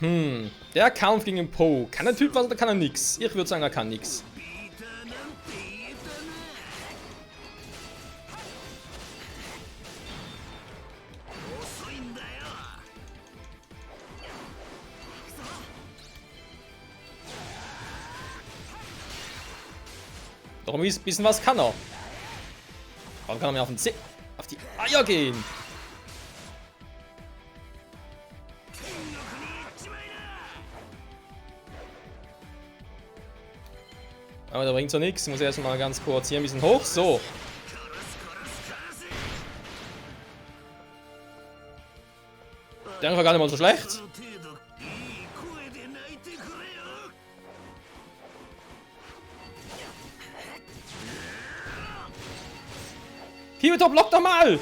Der Kampf gegen den Po. Kann der Typ was oder kann er nix? Ich würde sagen, er kann nix. Darum ist ein bisschen was kann er. Warum kann er mir auf die Eier gehen? Aber da bringt so nichts. Ich muss erstmal ganz kurz hier ein bisschen hoch. So. Der war gar nicht mal so schlecht. Kirito, block doch mal!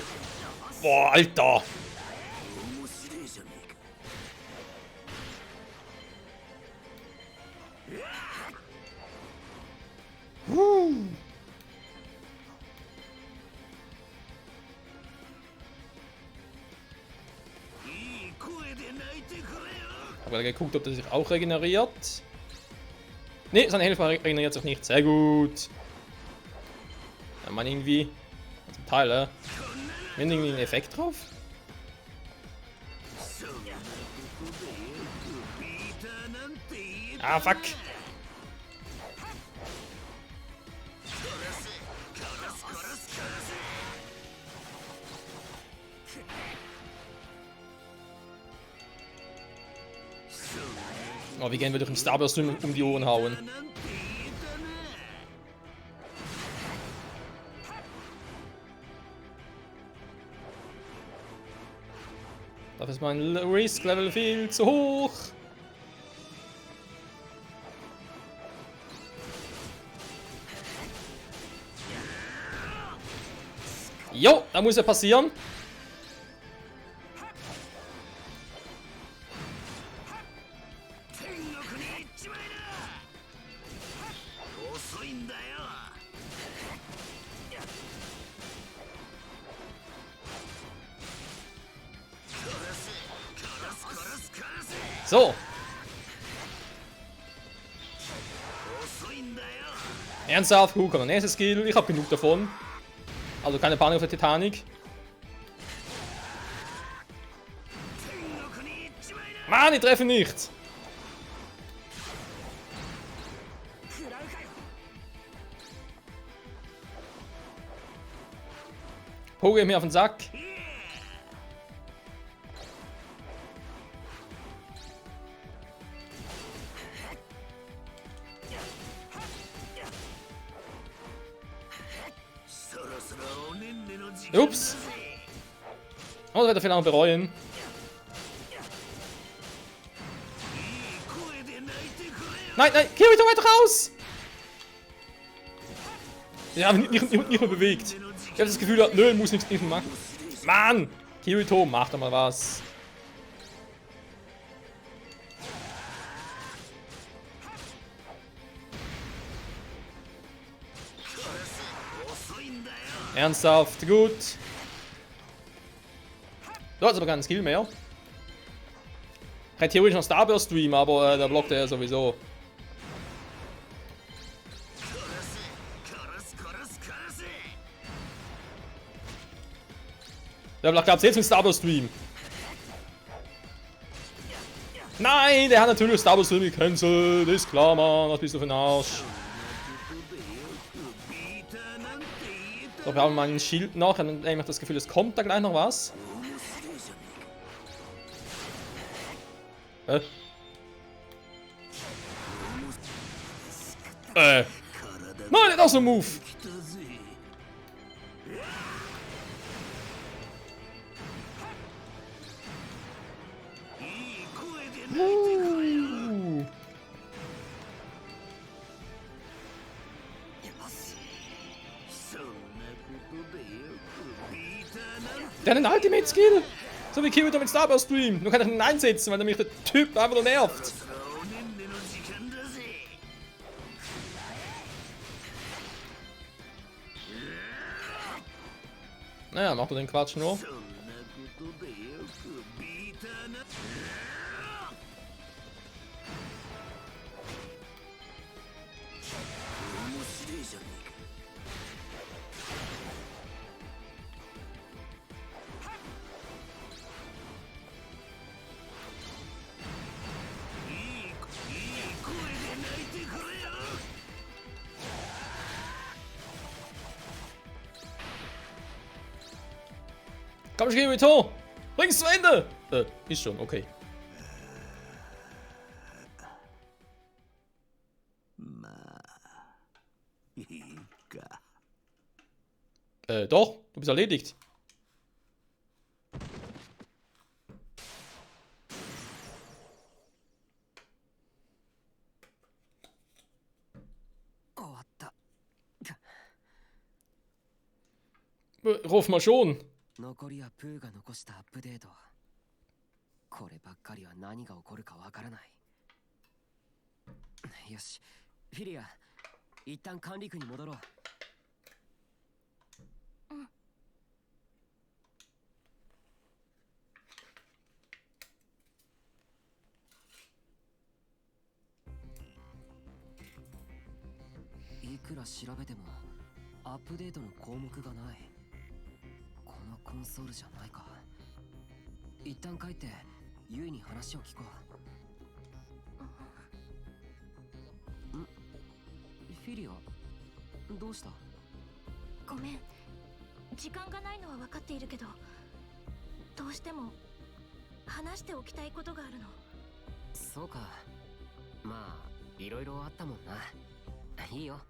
Boah, Alter! Habe geguckt, ob der sich auch regeneriert. Ne, seine Helfer regeneriert sich nicht. Sehr gut. Ja, man irgendwie. Zum Teil, Haben wir irgendwie einen Effekt drauf? Ah, fuck. Oh, wie gehen wir durch den Starburst um die Ohren hauen? Dafür ist mein Risk-Level viel zu hoch. Jo, da muss ja passieren. So. Ernsthaft, gut, der nächste Skill. Ich habe genug davon. Also keine Panik auf der Titanic. Mann, ich treffe nicht. Po geht mir auf den Sack. Ups. Oh, das wird er vielleicht noch bereuen. Nein, nein, Kirito, weit raus! Ja, nicht mehr bewegt. Ich habe das Gefühl, nö, muss nichts machen. Mann! Kirito, mach doch mal was. Ernsthaft, gut. Da ist aber kein Skill mehr. Ich hätte theoretisch noch Starburst Stream, aber da blockt er ja sowieso. Der blockt ab jetzt mit Starburst Stream. Nein, der hat natürlich Starburst Stream gecancelt. Ist klar, Mann. Was bist du für ein Arsch? So, wir haben mal ein Schild noch. Ich habe nämlich das Gefühl, es kommt da gleich noch was. Nein, nicht auch so ein Move. Der hat einen Ultimate Skill. So wie Kirito mit Starburst Stream. Nur kann ich ihn einsetzen, weil er mich der Typ einfach nur nervt. Naja, macht er den Quatsch nur. Komm schon, Vuitton! Bring's zu Ende! Ist schon, okay. Doch, du bist erledigt. Ruf mal schon. 残りはプーが残したアップデート。こればっかりは何が起こるかわからない。よし、フィリア、一旦管理区に戻ろう。うん。いくら調べてもアップデートの項目がない。このコンソールじゃないか。一旦帰ってユイに話を聞こう。フィリア、どうした？ごめん、時間がないのは分かっているけど、どうしても話しておきたいことがあるの。そうか。まあいろいろあったもんな。いいよ、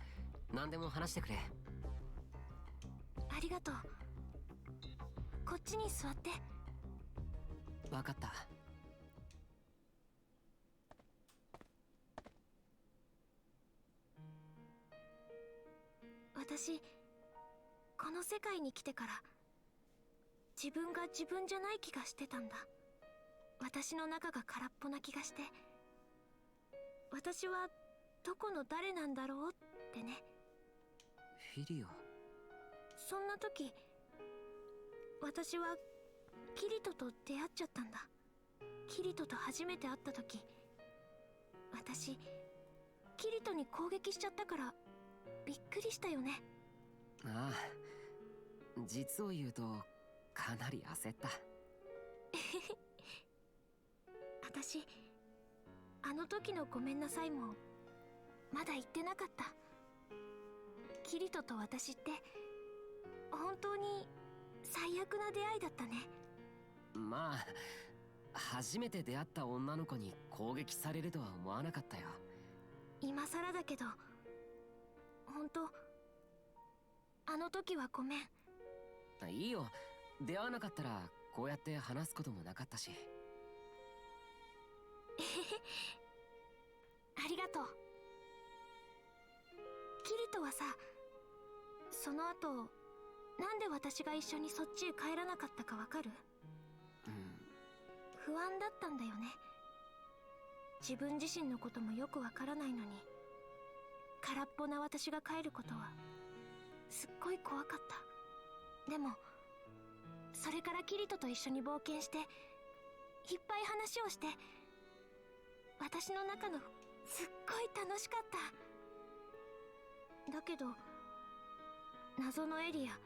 何でも話してくれ。ありがとう。こっちに座って。分かった。私、この世界に来てから自分が自分じゃない気がしてたんだ。私の中が空っぽな気がして、私はどこの誰なんだろうってね。フィリア。そんな時、私はキリトと出会っちゃったんだ。キリトと初めて会った時、私キリトに攻撃しちゃったからびっくりしたよね。ああ、実を言うとかなり焦った。私、あの時のごめんなさいもまだ言ってなかった。キリトと私って本当に最悪な出会いだったね。まあ初めて出会った女の子に攻撃されるとは思わなかったよ。今更だけど、本当あの時はごめん。いいよ、出会わなかったらこうやって話すこともなかったし。ありがとう。キリトはさ、その後なんで私が一緒にそっちへ帰らなかったかわかる？不安だったんだよね。自分自身のこともよくわからないのに、空っぽな私が帰ることはすっごい怖かった。でもそれからキリトと一緒に冒険して、いっぱい話をして、私の中のすっごい楽しかった。だけど謎のエリア、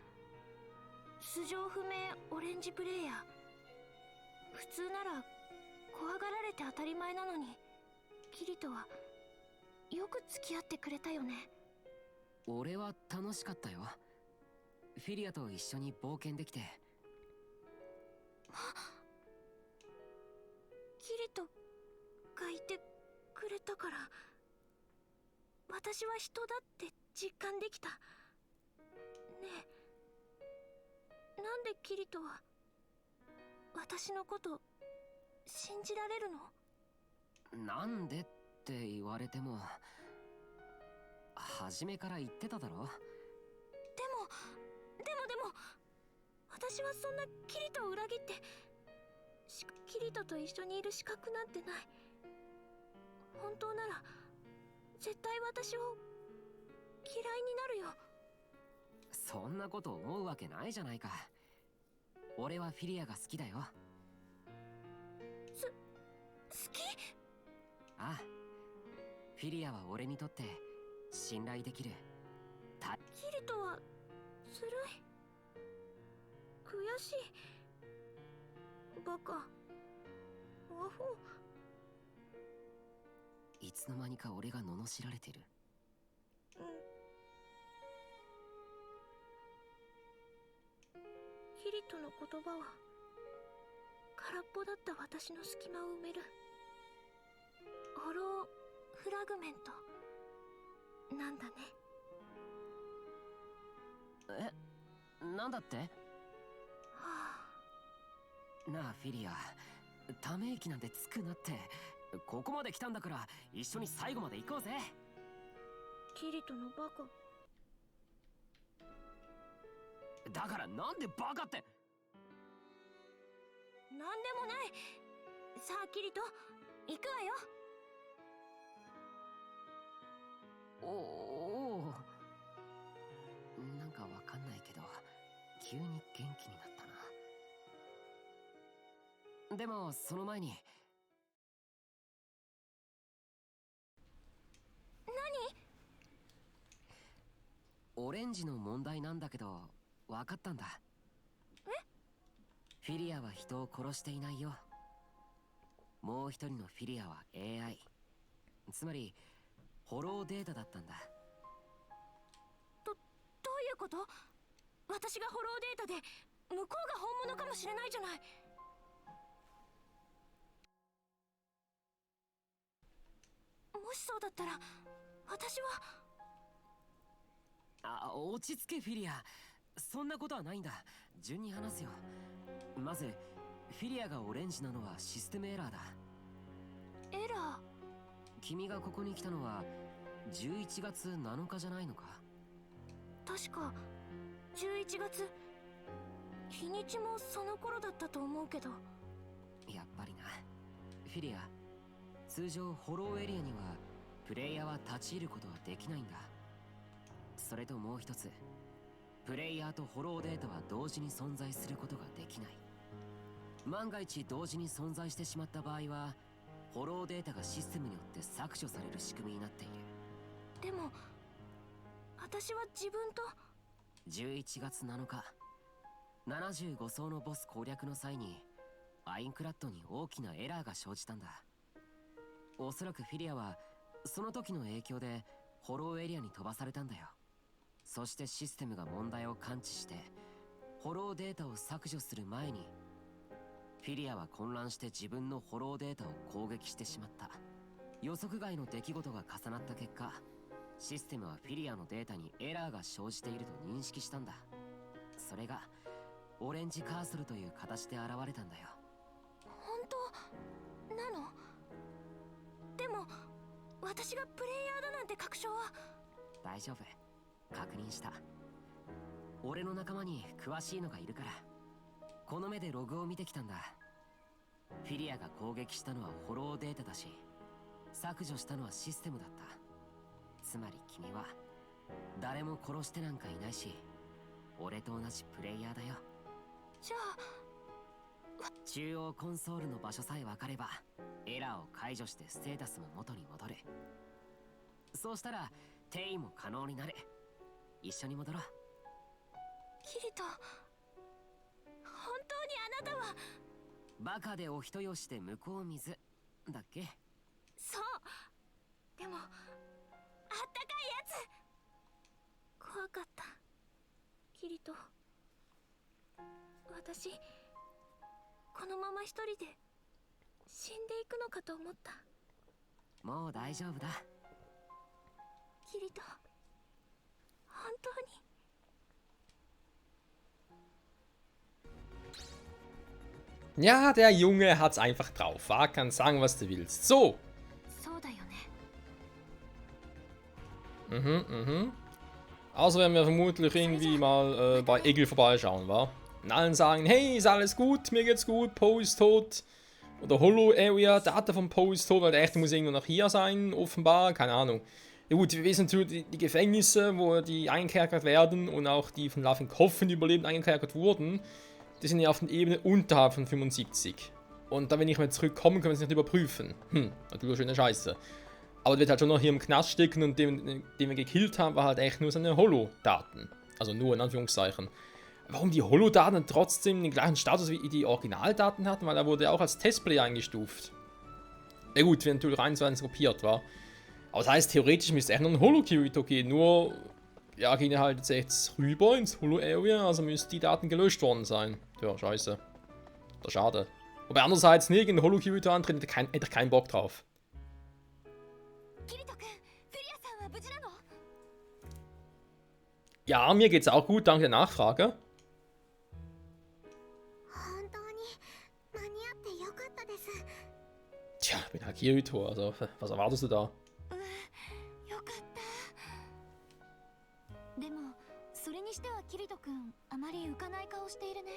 素性不明オレンジプレイヤー、普通なら怖がられて当たり前なのに、キリトはよく付き合ってくれたよね。俺は楽しかったよ。フィリアと一緒に冒険できて。キリトがいてくれたから、私は人だって実感できた。ねえ、なんでキリトは私のこと信じられるの？なんでって言われても、初めから言ってただろ。でも私はそんなキリトを裏切って、キリトと一緒にいる資格なんてない。本当なら絶対私を嫌いになるよ。そんなこと思うわけないじゃないか。俺はフィリアが好きだよ。好き？ああ、フィリアは俺にとって信頼できる。キリトはずるい。悔しい。バカ。アホ。いつの間にか俺が罵られてる。キリトの言葉は空っぽだった私の隙間を埋めるホローフラグメントなんだね。なんだって？はあ、なあフィリア、ため息なんてつくなって。ここまで来たんだから一緒に最後まで行こうぜ。キリトのバカ。だからなんでバカって。なんでもない。さあキリト、行くわよ。おお、なんかわかんないけど急に元気になったな。でもその前に。何？オレンジの問題なんだけどわかったんだ。フィリアは人を殺していないよ。もう一人のフィリアは AI、 つまりホローデータだったんだ。どういうこと？私がホローデータで向こうが本物かもしれないじゃない。もしそうだったら私は。落ち着けフィリア、そんなことはないんだ。順に話すよ。まずフィリアがオレンジなのはシステムエラーだ。エラー？君がここに来たのは11月7日じゃないのか？確か11月。日にちもその頃だったと思うけど。やっぱりな。フィリア、通常ホローエリアにはプレイヤーは立ち入ることはできないんだ。それともう一つ、プレイヤーとホローデータは同時に存在することができない。万が一同時に存在してしまった場合はホローデータがシステムによって削除される仕組みになっている。でも私は自分と。11月7日、75層のボス攻略の際にアインクラッドに大きなエラーが生じたんだ。おそらくフィリアはその時の影響でホローエリアに飛ばされたんだよ。そしてシステムが問題を感知してホローデータを削除する前にフィリアは混乱して自分のホローデータを攻撃してしまった。予測外の出来事が重なった結果、システムはフィリアのデータにエラーが生じていると認識したんだ。それがオレンジカーソルという形で現れたんだよ。本当なの？でも私がプレイヤーだなんて確証は。大丈夫、確認した。俺の仲間に詳しいのがいるから。この目でログを見てきたんだ。フィリアが攻撃したのはホローデータだし、削除したのはシステムだった。つまり君は誰も殺してなんかいないし、俺と同じプレイヤーだよ。じゃあ中央コンソールの場所さえ分かればエラーを解除してステータスも元に戻る。そうしたら転移も可能になる。一緒に戻ろう。キリト、本当にあなたは。バカでお人よしで向こう水だっけ？そう。でもあったかいやつ。怖かった。キリト、私このまま一人で死んでいくのかと思った。もう大丈夫だ。キリト、本当に。Ja, der Junge hat's einfach drauf. War, kann sagen, was du willst. So. そうだよね。Also werden wir vermutlich irgendwie mal bei Egel vorbeischauen, wa? Und allen sagen, hey, ist alles gut, mir geht's gut, Poe ist tot. Oder Holo Area, Data von Poe ist tot, weil der echte muss irgendwo noch hier sein, offenbar, keine Ahnung. Ja gut, wir wissen natürlich die Gefängnisse, wo die eingekerkert werden und auch die von Laughing Coffin überlebend eingekerkert wurden, die sind ja auf der Ebene unterhalb von 75. Und dann, wenn ich mal zurückkomme, können wir es nicht überprüfen. Natürlich schöne Scheiße. Aber der wird halt schon noch hier im Knast stecken und den wir gekillt haben, war halt echt nur seine Holo-Daten. Also nur in Anführungszeichen. Warum die Holo-Daten trotzdem den gleichen Status wie die Originaldaten hatten, weil er wurde ja auch als Testplayer eingestuft. Ja gut, wenn natürlich 21 kopiert war. Aber das heißt, theoretisch müsste echt noch ein Holo-Kirito gehen, nur ja, gehen halt jetzt rüber ins Holo-Area, also müssten die Daten gelöscht worden sein. Ja, scheiße. Oder schade. Aber andererseits, nee, gegen Holo-Kirito antreten, hätte ich keinen Bock drauf. キリト君、フィリアさんは無事なの？ Ja, mir geht's auch gut, danke der Nachfrage. 本当に間に合ってよかったです。 Tja, ich bin halt Kirito, also was erwartest du da? よかった。でもそれにしてはキリト君、あまり浮かない顔しているね。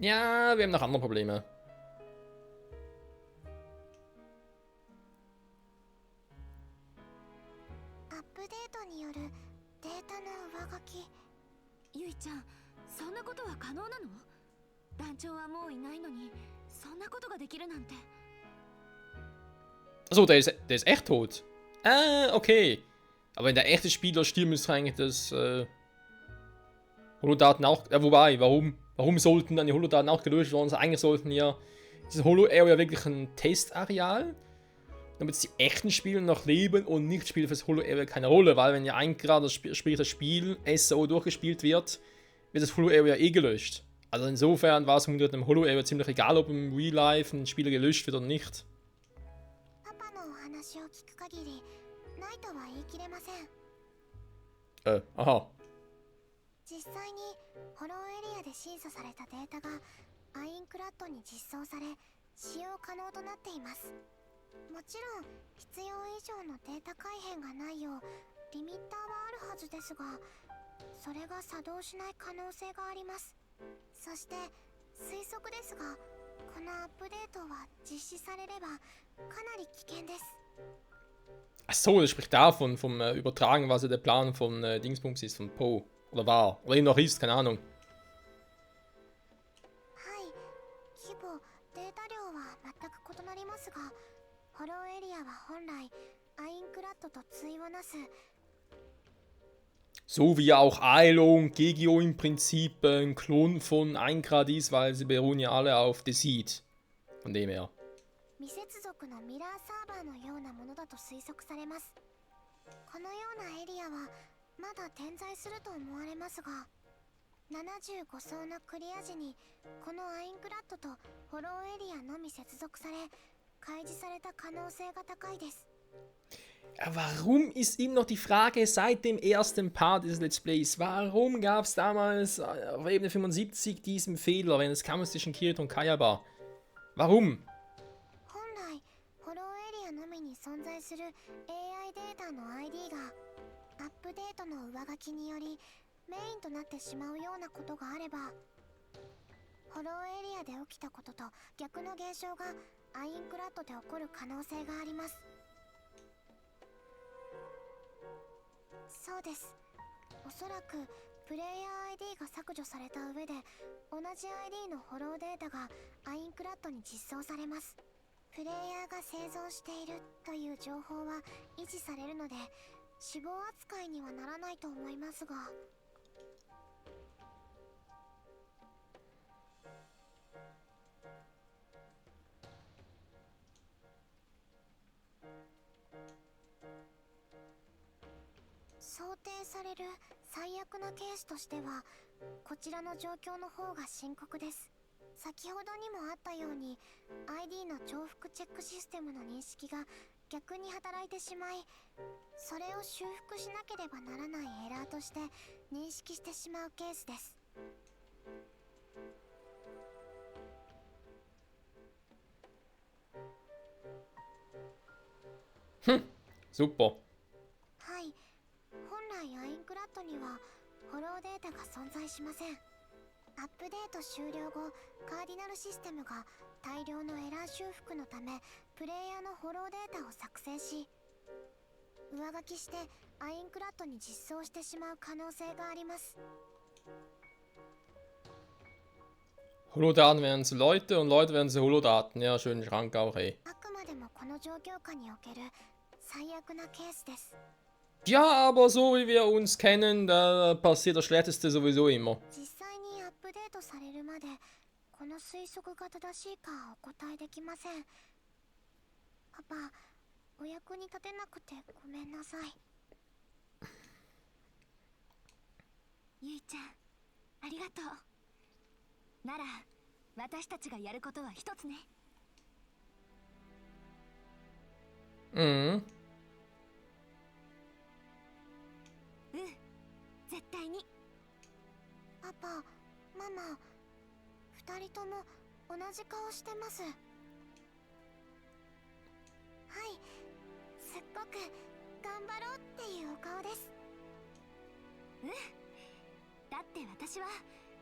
Ja, wir haben noch andere Probleme. アップデートによるデータの上書き。ゆいちゃん、そんなことは可能なの？団長はもういないのに、そんなことができるなんて。 Achso, der ist echt tot. Ah, okay. Aber wenn der echte Spieler stirbt, müsste eigentlich das Holodaten auch. Wobei, warum sollten dann die Holodaten auch gelöscht worden sein? Eigentlich sollten ja diese Holo-Area wirklich ein Testareal, damit die echten Spieler noch leben und Nicht-Spieler für das Holo-Area keine Rolle, weil wenn ja ein Grad das Spiel SO durchgespielt wird, wird das Holo-Area eh gelöscht. Also insofern war es mit dem Holo-Area ziemlich egal, ob im Real Life ein Spieler gelöscht wird oder nicht. パパのお話を聞く限り、ないとは言い切れません。 Aha. 実際にホローエリアで審査されたデータがアインクラッドに実装され使用可能となっています。もちろん必要以上のデータ改変がないようリミッターはあるはずですが、それが作動しない可能性があります。そして推測ですが、このアップデートは実施されればかなり危険です。 Achso, das spricht davon, vom Übertragen, was ja der Plan von Dingsbums ist, von Poe. Oder war. Oder eben noch ist, keine Ahnung. はい、規模、データ量は全く異なりますが、ホローエリアは本来アインクラッドと対をなす So wie auch Aelo und Gegio im Prinzip ein Klon von Eingrad ist, weil sie beruhen ja alle auf Deceit. Von dem her. 未接続のミラーサーバーのようなものだと推測されます。このようなエリアはまだ点在すると思われますが、75層のクリア時にこのアインクラッドとホローエリアのみ接続され開示された可能性が高いです。 Ja, warum ist ihm noch die Frage seit dem ersten Part des Let's Plays? Warum gab es damals auf Ebene 75 diesen Fehler, wenn es Kampf zwischen Kirito und Kayaba? Warum? 本来ホローエリアのみに存在する AI データの ID がアップデートの上書きによりメインとなってしまうようなことがあれば、ホローエリアで起きたことと逆の現象がアインクラッドで起こる可能性があります。そうです。おそらくプレイヤー ID が削除された上で同じ ID のホローデータがアインクラッドに実装されます。プレイヤーが生存しているという情報は維持されるので死亡扱いにはならないと思いますが、想定される最悪なケースとしてはこちらの状況の方が深刻です。先ほどにもあったように ID の重複チェックシステムの認識が逆に働いてしまい、それを修復しなければならないエラーとして認識してしまうケースです。 Super. はい、本来アインクラッドにはホローデータが存在しません。アップデート終了後、カーディナルシステムが大量のエラー修復のためプレイヤーのホローデータを作成し上書きしてアインクラッドに実装してしまう可能性があります。 Holodaten werden zu Leute und Leute werden zu Holodaten. Ja, schönen Schrank auch, ey. あくまでもこの状況下における最悪なケースです。 Ja, aber so wie wir uns kennen, da passiert das Schlechteste sowieso immer. 実際にアップデートされるまでこの推測が正しいかお答えできません。パパ、お役に立てなくてごめんなさい。ゆいちゃん、ありがとう。なら私たちがやることは一つね。Mhm. 絶対に。パパ、ママ、二人とも同じ顔してます。はい、すっごく頑張ろうっていうお顔です。だって私は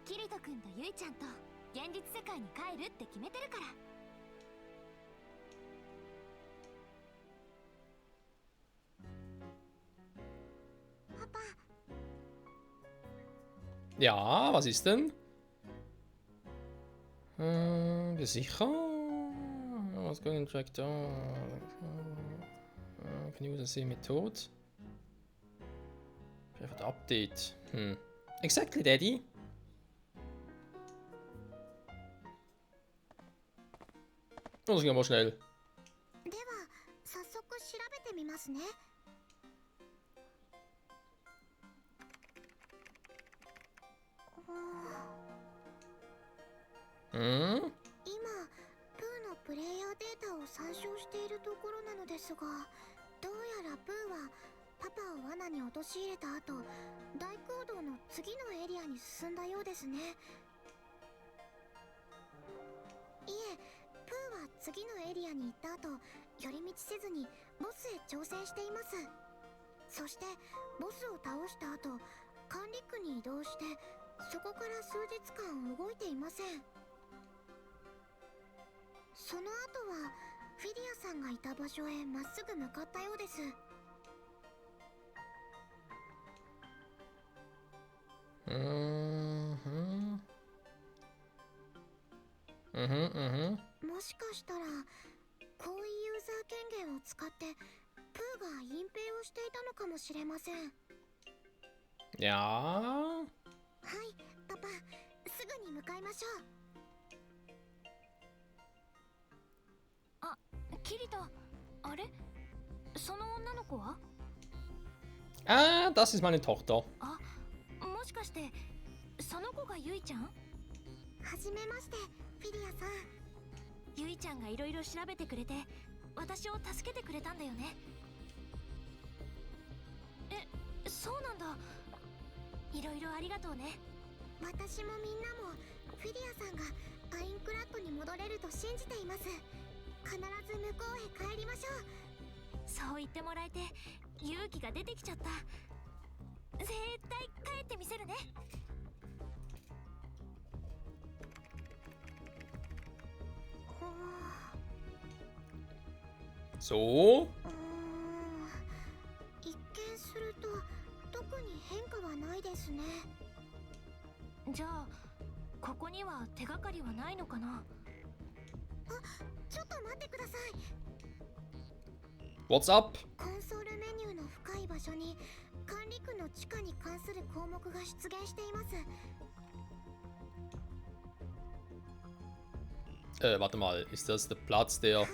キリト君とゆいちゃんと現実世界に帰るって決めてるから。パパ。Ja, was ist denn? Sicher? Was going to track down? Can you see Method? Private Update. Exactly, Daddy. Das ging aber schnell. では早速調べてみますね。今、プーのプレイヤーデータを参照しているところなのですが、どうやらプーはパパを罠に陥れた後、大空洞の次のエリアに進んだようですね。いえ、プーは次のエリアに行った後、寄り道せずにボスへ挑戦しています。そしてボスを倒した後、管理区に移動して、そこから数日間動いていません。その後はフィリアさんがいた場所へまっすぐ向かったようです。もしかしたら高位ユーザー権限を使ってプーが隠蔽をしていたのかもしれません。Ja. はい、パパ、すぐに向かいましょう。あ、キリト、あれ？その女の子は？ Ah, das ist meine Tochter. あ、もしかしてその子がユイちゃん？はじめまして、フィリアさん。ユイちゃんがいろいろ調べてくれて、私を助けてくれたんだよね。そうなんだ。いろいろありがとうね。私もみんなもフィリアさんがアインクラッドに戻れると信じています。必ず向こうへ帰りましょう。そう言ってもらえて勇気が出てきちゃった。絶対帰ってみせるね。So? 一見すると特に変化はないですね。じゃあここには手がかりはないのかな。あ、ちょっと待ってください。 What's up? コンソールメニューの深い場所に管理区の地下に関する項目が出現しています。Warte mal, ist das der Platz, der... はい、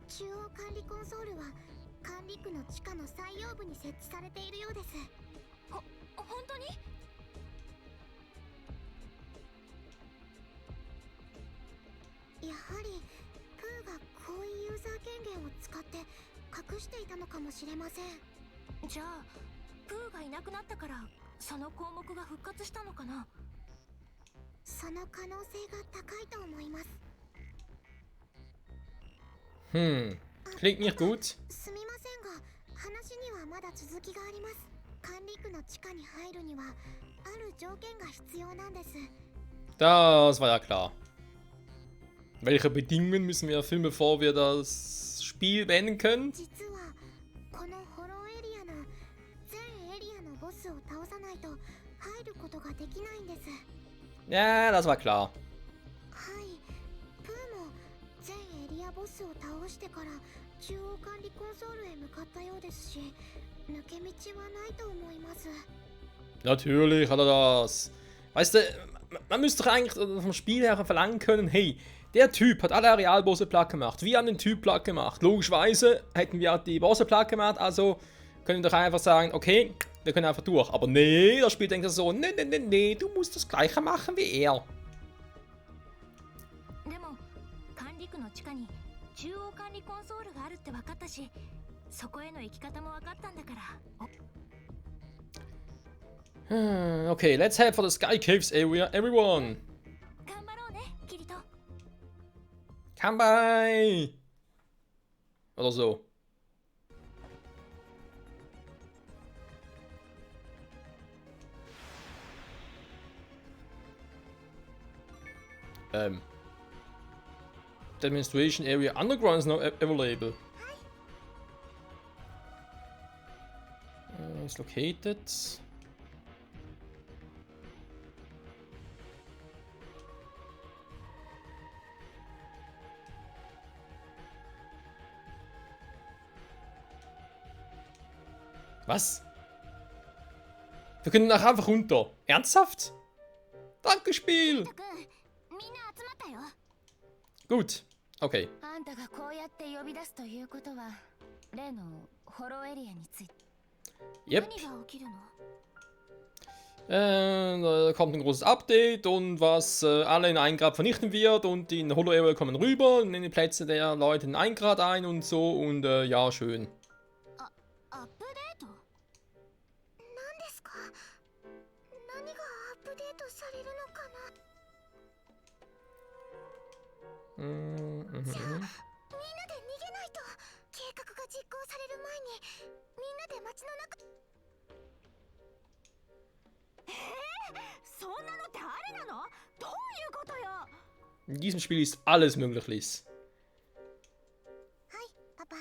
中央管理コンソールは管理区の地下の最葉部に設置されているようです。本当に？やはりプーが高位ユーザー権限を使って隠していたのかもしれません。じゃあプーがいなくなったからその項目が復活したのかな。その可能性が高いと思います。Klingt nicht gut. すみませんが、話にはまだ続きがあります。管理区の地下に入るにはある条件が必要なんです。 Das war ja klar. Welche Bedingungen müssen wir erfüllen, bevor wir das Spiel beenden können? 実はこのホローエリアの全エリアのボスを倒さないと入ることができないんです。 Ja, das war klar. はい、プーも全エリアボスを倒してから中央管理コンソールへ向かったようですし、抜け道はないと思います。 Natürlich hat er das. Weißt du, man müsste doch eigentlich vom Spiel her verlangen können, hey, Der Typ hat alle Arealbosse platt gemacht. Wir haben den Typ platt gemacht. Logischerweise hätten wir die Bosse platt gemacht, also können wir doch einfach sagen, okay, wir können einfach durch. Aber nee, das Spiel denkt so, nee, du musst das gleiche machen wie er. でも管理区の地下に中央管理コンソールがあるって分かったし、そこへの行き方も分かったんだから。Okay, let's head for the Sky Caves area, everyone. 頑張ろうね、キリト。Come by! Oder so. The administration area underground is now available. It's located. Was? Wir können nachher einfach runter. Ernsthaft? Danke, Spiel! みんな集まったよ。 Gut. Okay. あんたがこうやって呼び出すということは例のホロエリアについて Yep. 何が起きるの？ Da kommt ein großes Update und was alle in 1 Grad vernichten wird und die in Holo Area kommen rüber und nehmen die Plätze der Leute in 1 Grad ein und so und ja, schön. アップデート？何ですか？何がアップデートされるのかな？ じゃあ、みんなで逃げないと。計画が実行される前にみんなで街の中。そんなのってありなの？どういうことよ？ In diesem Spiel ist alles möglich, Liz. はい、パパ。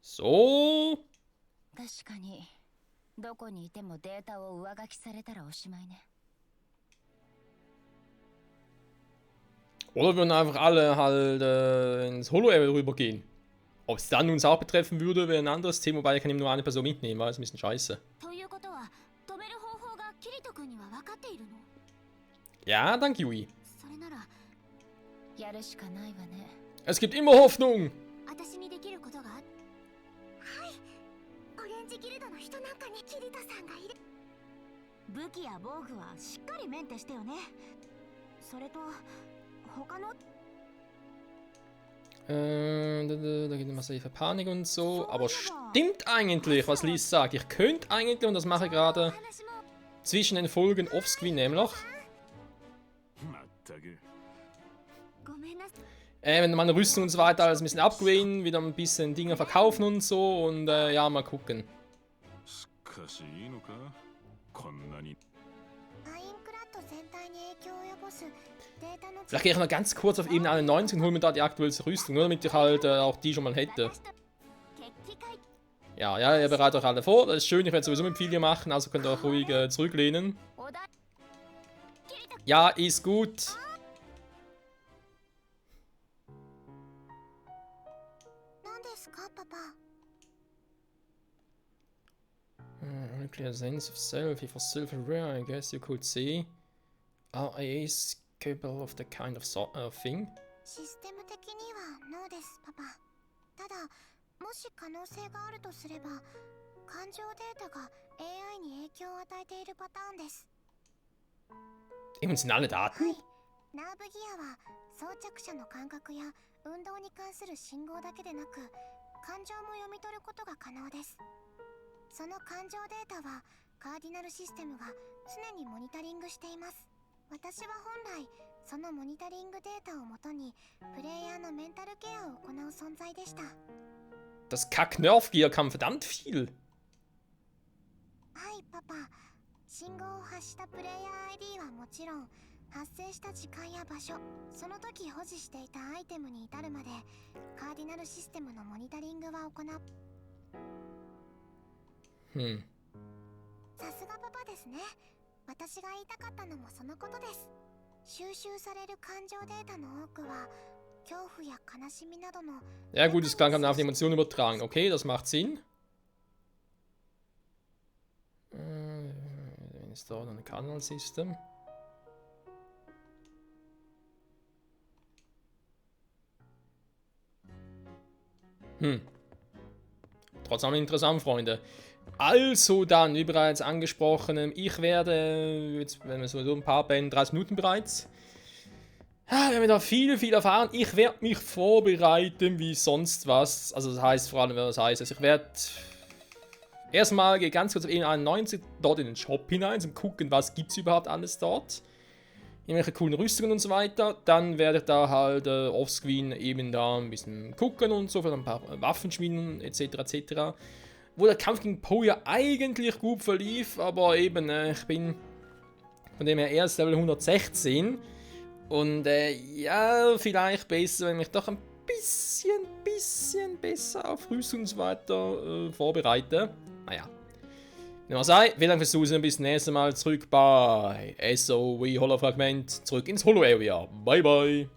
So. 確かにどこにいてもデータを上書きされたらおしまいね Oder würden einfach alle halt ins Holo Area rübergehen. Ob es dann uns auch betreffen würde, wäre ein anderes Thema, wobei ich kann ihm nur eine Person mitnehmen, weil es ein bisschen scheiße. ということは、止める方法がキリト君には分かっているの？ Ja, danke, Yui. それなら、やるしかないわね Es gibt immer Hoffnung. 私にできることがある。はい。オレンジギルドの人なんかにキリトさんがいる。武器や防具はしっかりメンテしてよね。それと他の Da gibt es massive Panik und so. Aber stimmt eigentlich, was Liz sagt. Ich könnte eigentlich, und das mache ich gerade zwischen den Folgen offscreen nämlich. まったく ごめんなさい。 Wenn meine Rüstung und so weiter alles ein bisschen upgraden, wieder ein bisschen Dinge verkaufen und so und ja, mal gucken. しかしいいのかこんなに アインクラッド全体に影響を及ぼすデータの Vielleicht gehe ich noch ganz kurz auf Ebene 91 und hole mir da die aktuellste Rüstung, nur damit ich halt auch die schon mal hätte. 決起会 Ja, ihr bereitet euch alle vor. Das ist schön, ich werde sowieso mit Video machen, also könnt ihr euch ruhig zurücklehnen. お題キリト Ja, ist gut. 何ですかパパ？ Nuclear sense of self, if for self aware, I guess you could say. RIA is capable of the kind of thing. システム的にはノーですパパ。ただもし可能性があるとすれば感情データが AI に影響を与えているパターンです。 Emotionale Daten? ナーブギアは装着者の感覚や運動に関する信号だけでなく感情も読み取ることが可能です。その感情データはカーディナルシステムが常にモニタリングしています。私は本来そのモニタリングデータをもとにプレイヤーのメンタルケアを行う存在でした。 Das Kack-Nerf-Gear kann verdammt viel. はいパパ。信号を発したプレイヤー ID はもちろん発生した時間や場所、その時保持していたアイテムに至るまでカーディナルシステムのモニタリングは行う。 さすがパパですね。私が言いたかったのもそのことです。収集される感情データの多くは恐怖や悲しみなどの Ja gut, das kann man auf die Emotionen übertragen. Okay, das macht Sinn. Ist da noch ein Cardinal System? Trotzdem interessant, Freunde. Also dann, wie bereits angesprochen, ich werde, jetzt wenn wir so ein paar Bände, 30 Minuten bereits, wir haben da viel erfahren. Ich werde mich vorbereiten wie sonst was. Also das heißt vor allem, was heißt, also ich werde erstmal ganz kurz auf E91 dort in den Shop hinein, zum gucken, was gibt es überhaupt alles dort. Irgendwelche coolen Rüstungen und so weiter. Dann werde ich da halt offscreen eben da ein bisschen gucken und so, für ein paar Waffen schmieden etc. Wo der Kampf gegen Poe ja eigentlich gut verlief, aber eben ich bin von dem her erst Level 116. Und ja, vielleicht besser, wenn ich doch ein bisschen besser auf Rüstung und so weiter vorbereite. Naja. Wie sei, vielen Dank fürs Zusehen, bis nächstes Mal zurück bei SOW Holo Fragment, zurück ins Holo Area. Bye bye.